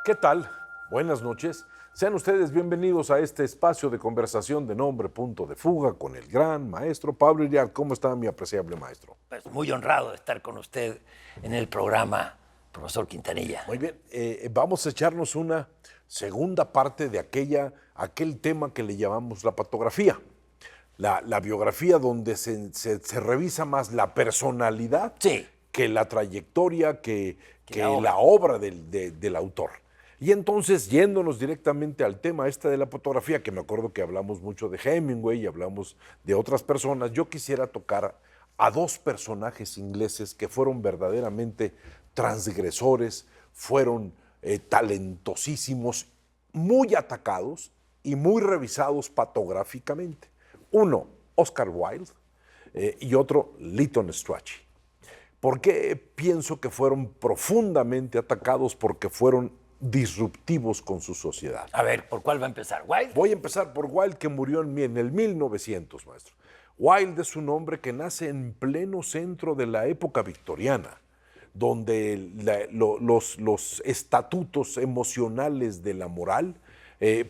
¿Qué tal? Buenas noches. Sean ustedes bienvenidos a este espacio de conversación de nombre Punto de Fuga con el gran maestro Pablo Iriart. ¿Cómo está, mi apreciable maestro? Pues muy honrado de estar con usted en el programa, profesor Quintanilla. Muy bien, vamos a echarnos una segunda parte de aquel tema que le llamamos la patografía. La biografía donde se revisa más la personalidad Sí. que la trayectoria, que la la obra del autor. Y entonces, yéndonos directamente al tema de la fotografía, que me acuerdo que hablamos mucho de Hemingway y hablamos de otras personas, yo quisiera tocar a dos personajes ingleses que fueron verdaderamente transgresores, fueron talentosísimos, muy atacados y muy revisados patográficamente. Uno, Oscar Wilde, y otro, Lytton Strachey. ¿Por qué pienso que fueron profundamente atacados? Porque fueron disruptivos con su sociedad. A ver, ¿por cuál va a empezar? ¿Wilde? Voy a empezar por Wilde, que murió en el 1900, maestro. Wilde es un hombre que nace en pleno centro de la época victoriana, donde los estatutos emocionales de la moral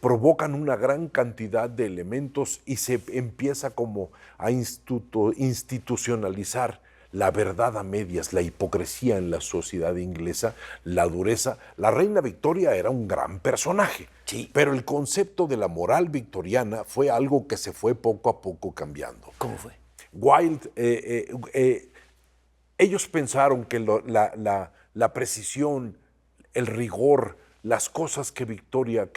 provocan una gran cantidad de elementos y se empieza como a institucionalizar la verdad a medias, la hipocresía en la sociedad inglesa, la dureza. La reina Victoria era un gran personaje, sí, pero el concepto de la moral victoriana fue algo que se fue poco a poco cambiando. ¿Cómo fue? Wilde, ellos pensaron que la precisión, el rigor, las cosas que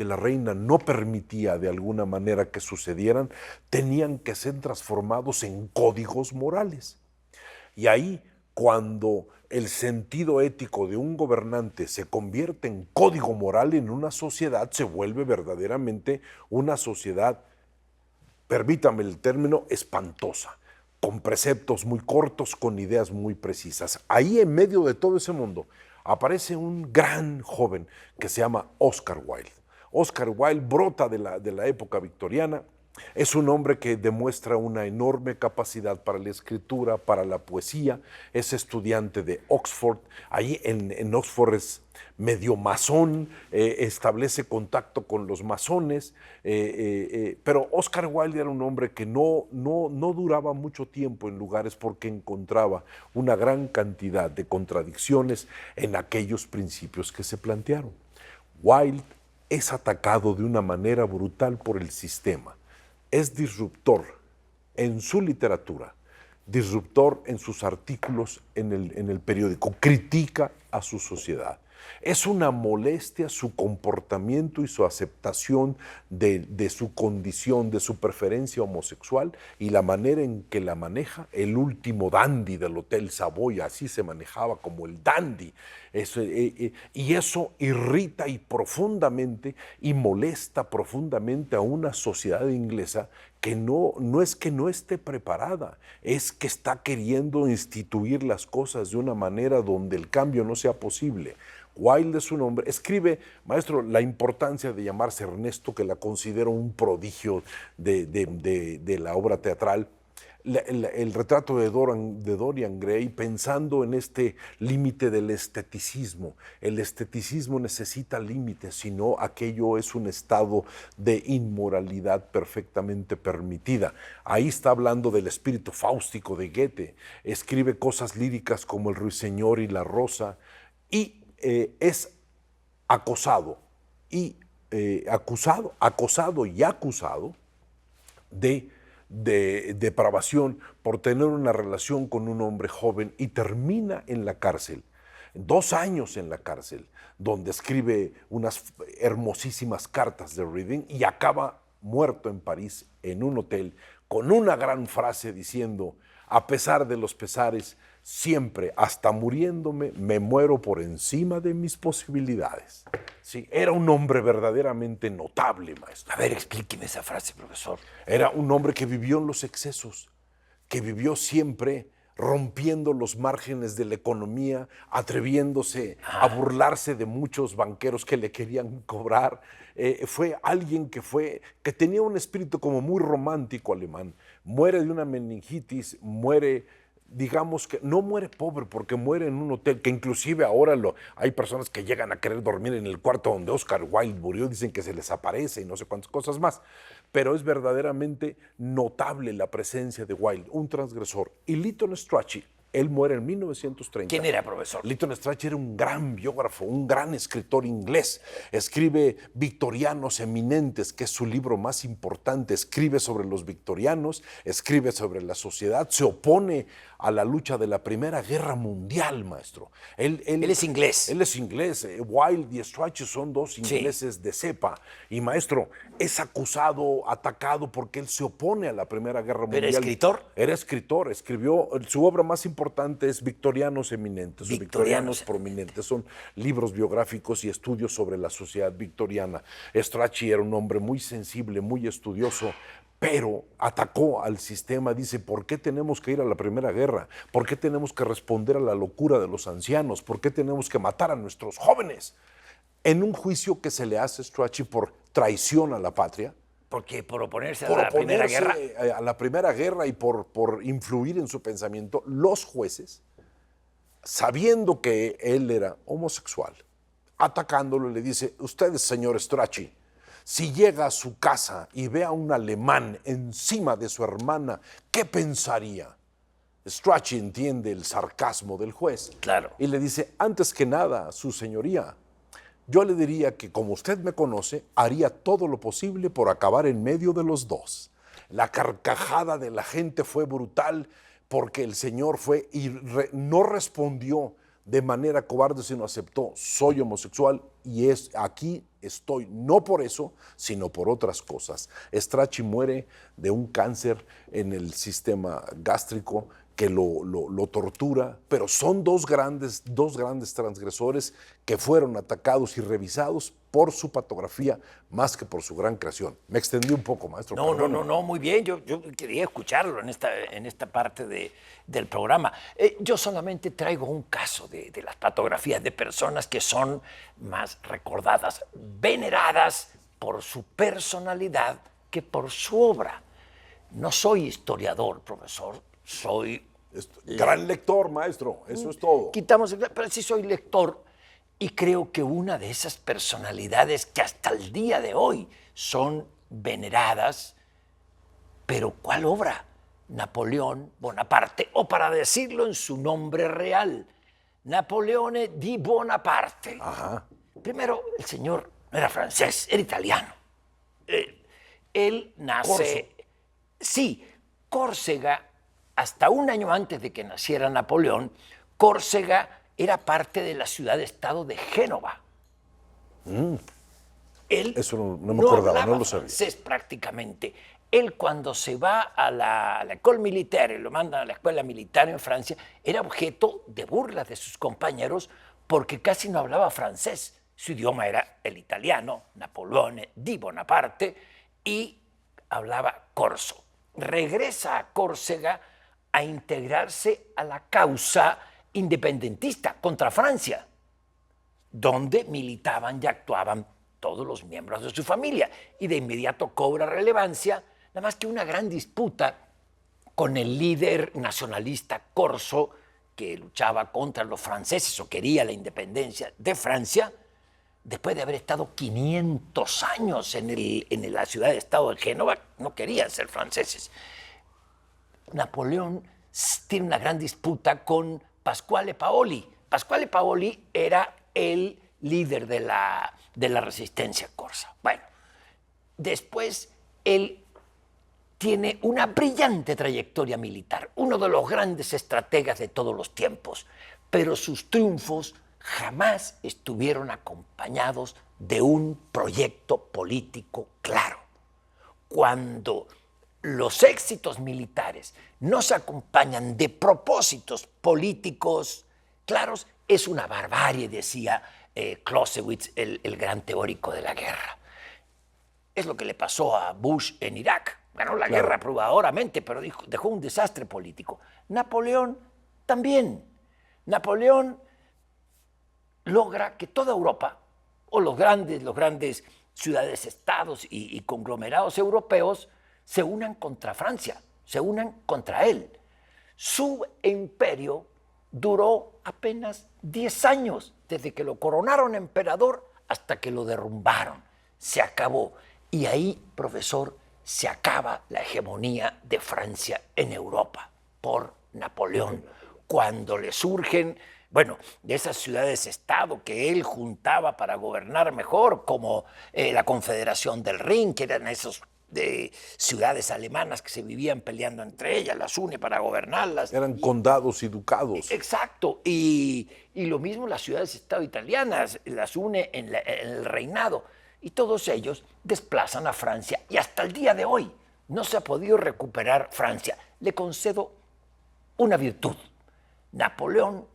la reina no permitía de alguna manera que sucedieran, tenían que ser transformados en códigos morales. Y ahí, cuando el sentido ético de un gobernante se convierte en código moral en una sociedad, se vuelve verdaderamente una sociedad, permítame el término, espantosa, con preceptos muy cortos, con ideas muy precisas. Ahí, en medio de todo ese mundo, aparece un gran joven que se llama Oscar Wilde. Oscar Wilde brota de la época victoriana. Es un hombre que demuestra una enorme capacidad para la escritura, para la poesía. Es estudiante de Oxford. Ahí en Oxford es medio masón, establece contacto con los masones. Pero Oscar Wilde era un hombre que no duraba mucho tiempo en lugares porque encontraba una gran cantidad de contradicciones en aquellos principios que se plantearon. Wilde es atacado de una manera brutal por el sistema. Es disruptor en su literatura, disruptor en sus artículos en el periódico, critica a su sociedad. Es una molestia su comportamiento y su aceptación de su condición, de su preferencia homosexual y la manera en que la maneja. El último dandy del Hotel Savoy, así se manejaba como el dandy. Y eso irrita y profundamente y molesta profundamente a una sociedad inglesa que no es que no esté preparada, es que está queriendo instituir las cosas de una manera donde el cambio no sea posible. Wilde es un hombre, escribe, maestro, la importancia de llamarse Ernesto, que la considero un prodigio de la obra teatral. El retrato de Dorian Gray, pensando en este límite del esteticismo. El esteticismo necesita límites, si no, aquello es un estado de inmoralidad perfectamente permitida. Ahí está hablando del espíritu fáustico de Goethe. Escribe cosas líricas como El ruiseñor y la rosa, y es acosado y acusado de depravación por tener una relación con un hombre joven, y termina en la cárcel, 2 años en la cárcel, donde escribe unas hermosísimas cartas de Reading y acaba muerto en París en un hotel con una gran frase diciendo: a pesar de los pesares, siempre, hasta muriéndome, me muero por encima de mis posibilidades. Sí, era un hombre verdaderamente notable, maestro. A ver, explíqueme esa frase, profesor. Era un hombre que vivió en los excesos, que vivió siempre rompiendo los márgenes de la economía, atreviéndose a burlarse de muchos banqueros que le querían cobrar. Fue alguien que tenía un espíritu como muy romántico alemán. Muere de una meningitis, muere digamos que no muere pobre porque muere en un hotel, que inclusive ahora hay personas que llegan a querer dormir en el cuarto donde Oscar Wilde murió, dicen que se les aparece y no sé cuántas cosas más, pero es verdaderamente notable la presencia de Wilde, un transgresor. Y Lytton Strachey, él muere en 1930. ¿Quién era, profesor? Lytton Strachey era un gran biógrafo, un gran escritor inglés. Escribe Victorianos Eminentes, que es su libro más importante. Escribe sobre los victorianos, escribe sobre la sociedad, se opone a la lucha de la Primera Guerra Mundial, maestro. Él es inglés. Él es inglés. Wilde y Strachey son dos ingleses de cepa. Y, maestro, es acusado, atacado, porque él se opone a la Primera Guerra Mundial. ¿Era escritor? Era escritor. Escribió, su obra más importante es Victorianos Eminentes, o Victorianos Prominentes. Son libros biográficos y estudios sobre la sociedad victoriana. Strachey era un hombre muy sensible, muy estudioso, pero atacó al sistema. Dice, ¿por qué tenemos que ir a la Primera Guerra? ¿Por qué tenemos que responder a la locura de los ancianos? ¿Por qué tenemos que matar a nuestros jóvenes? En un juicio que se le hace a Strachey por traición a la patria, porque por oponerse a la Primera Guerra. A la Primera Guerra y por influir en su pensamiento, los jueces, sabiendo que él era homosexual, atacándolo, le dice, usted, señor Strachey, si llega a su casa y ve a un alemán encima de su hermana, ¿qué pensaría? Strachey entiende el sarcasmo del juez. Claro. Y le dice, antes que nada, su señoría, yo le diría que, como usted me conoce, haría todo lo posible por acabar en medio de los dos. La carcajada de la gente fue brutal porque el señor fue y no respondió de manera cobarde, sino aceptó, soy homosexual y aquí estoy, no por eso, sino por otras cosas. Strachey muere de un cáncer en el sistema gástrico que lo tortura, pero son dos grandes transgresores que fueron atacados y revisados por su patografía más que por su gran creación. Me extendí un poco, maestro. No, muy bien. Yo quería escucharlo en esta parte del programa. Yo solamente traigo un caso de las patografías de personas que son más recordadas, veneradas por su personalidad que por su obra. No soy historiador, profesor, soy... Gran lector, maestro, eso es todo. Pero sí soy lector y creo que una de esas personalidades que hasta el día de hoy son veneradas, pero ¿cuál obra? Napoleón Bonaparte, o para decirlo en su nombre real, Napoleone di Bonaparte. Ajá. Primero, el señor no era francés, era italiano. Él nace... Corso. Sí, Córcega, hasta un año antes de que naciera Napoleón, Córcega era parte de la ciudad-estado de Génova. Él Eso no me acordaba, no lo sabía. Francés prácticamente. Él cuando se va a la École Militaire, lo mandan a la escuela militar en Francia, era objeto de burlas de sus compañeros porque casi no hablaba francés. Su idioma era el italiano, Napoleone di Bonaparte, y hablaba corso. Regresa a Córcega a integrarse a la causa independentista contra Francia, donde militaban y actuaban todos los miembros de su familia. Y de inmediato cobra relevancia, nada más que una gran disputa con el líder nacionalista corso que luchaba contra los franceses o quería la independencia de Francia, después de haber estado 500 años en la ciudad-estado de Génova, no querían ser franceses. Napoleón tiene una gran disputa con Pasquale Paoli. Pasquale Paoli era el líder de la resistencia corsa. Bueno, después él tiene una brillante trayectoria militar, uno de los grandes estrategas de todos los tiempos, pero sus triunfos jamás estuvieron acompañados de un proyecto político claro. Cuando los éxitos militares no se acompañan de propósitos políticos claros, es una barbarie, decía Clausewitz, el gran teórico de la guerra. Es lo que le pasó a Bush en Irak. Ganó la guerra probadoramente, pero dejó un desastre político. Napoleón también. Napoleón logra que toda Europa, o los grandes ciudades-estados y conglomerados europeos, se unan contra Francia, se unan contra él. Su imperio duró apenas 10 años, desde que lo coronaron emperador hasta que lo derrumbaron. Se acabó. Y ahí, profesor, se acaba la hegemonía de Francia en Europa por Napoleón. Cuando le surgen, bueno, de esas ciudades-estado que él juntaba para gobernar mejor, como la Confederación del Rin, que eran esos ciudades alemanas que se vivían peleando entre ellas, las une para gobernarlas. Eran condados y ducados. Exacto, y lo mismo las ciudades-estado italianas, las une en el reinado, y todos ellos desplazan a Francia, y hasta el día de hoy no se ha podido recuperar Francia. Le concedo una virtud. Napoleón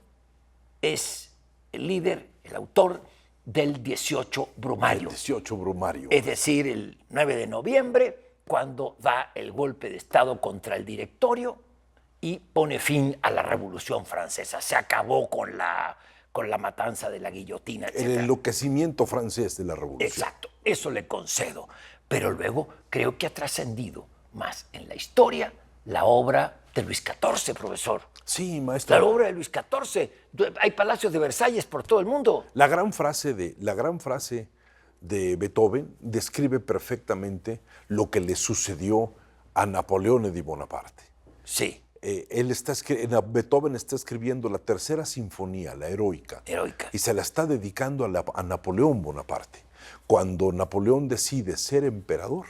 es el líder, el autor del 18 Brumario. El 18 Brumario. Es decir, el 9 de noviembre, cuando da el golpe de Estado contra el Directorio y pone fin a la Revolución Francesa. Se acabó con la matanza de la guillotina, etc. El enloquecimiento francés de la Revolución. Exacto, eso le concedo. Pero luego creo que ha trascendido más en la historia la obra de Luis XIV, profesor. Sí, maestro. La obra de Luis XIV. Hay palacios de Versalles por todo el mundo. La gran frase de Beethoven describe perfectamente lo que le sucedió a Napoleón de Bonaparte. Sí. Beethoven está escribiendo la tercera sinfonía, la heroica. Y se la está dedicando a Napoleón Bonaparte. Cuando Napoleón decide ser emperador,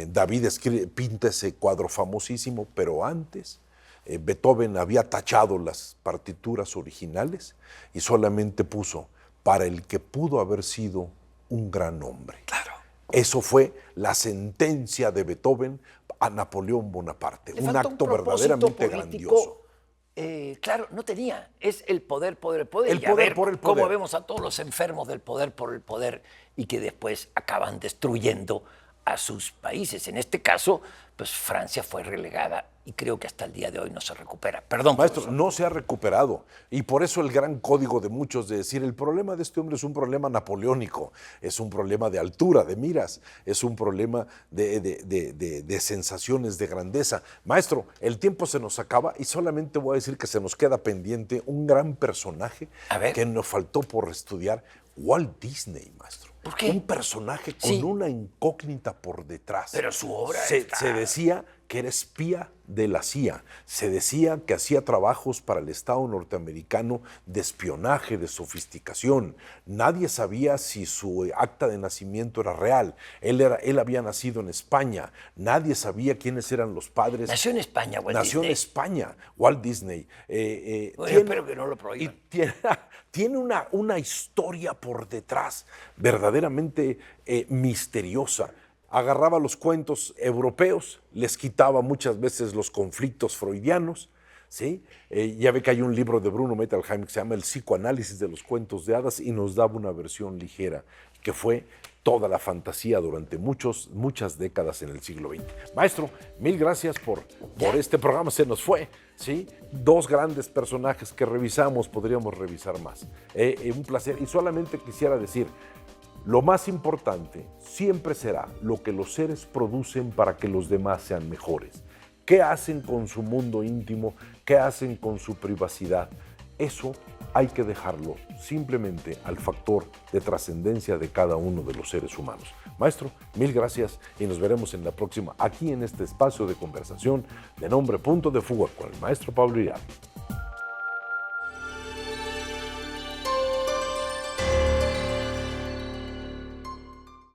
David pinta ese cuadro famosísimo, pero antes Beethoven había tachado las partituras originales y solamente puso para el que pudo haber sido un gran hombre. Claro. Eso fue la sentencia de Beethoven a Napoleón Bonaparte, un acto verdaderamente grandioso. Claro, no tenía. Es el poder. El poder por el poder. Cómo vemos a todos los enfermos del poder por el poder y que después acaban destruyendo a sus países. En este caso, pues Francia fue relegada y creo que hasta el día de hoy no se recupera. Perdón, maestro, profesor. no se ha recuperado. Y por eso el gran código de muchos de decir, el problema de este hombre es un problema napoleónico, es un problema de altura, de miras, es un problema de sensaciones de grandeza. Maestro, el tiempo se nos acaba y solamente voy a decir que se nos queda pendiente un gran personaje que nos faltó por estudiar, Walt Disney, maestro. ¿Por qué? Un personaje con una incógnita por detrás. Pero su obra se decía que era espía de la CIA. Se decía que hacía trabajos para el Estado norteamericano de espionaje, de sofisticación. Nadie sabía si su acta de nacimiento era real. Él había nacido en España. Nadie sabía quiénes eran los padres. Nació en España, Walt Nació Disney. en España, Walt Disney. Espero que no lo prohíban. Tiene una historia por detrás verdaderamente misteriosa. Agarraba los cuentos europeos, les quitaba muchas veces los conflictos freudianos, ¿sí? Ya ve que hay un libro de Bruno Bettelheim que se llama El psicoanálisis de los cuentos de hadas y nos daba una versión ligera, que fue toda la fantasía durante muchas décadas en el siglo XX. Maestro, mil gracias por este programa, se nos fue, ¿sí? 2 grandes personajes que revisamos, podríamos revisar más. Un placer, y solamente quisiera decir, lo más importante siempre será lo que los seres producen para que los demás sean mejores. ¿Qué hacen con su mundo íntimo? ¿Qué hacen con su privacidad? Eso hay que dejarlo simplemente al factor de trascendencia de cada uno de los seres humanos. Maestro, mil gracias y nos veremos en la próxima, aquí en este espacio de conversación de nombre Punto de Fuga con el maestro Pablo Iriarte.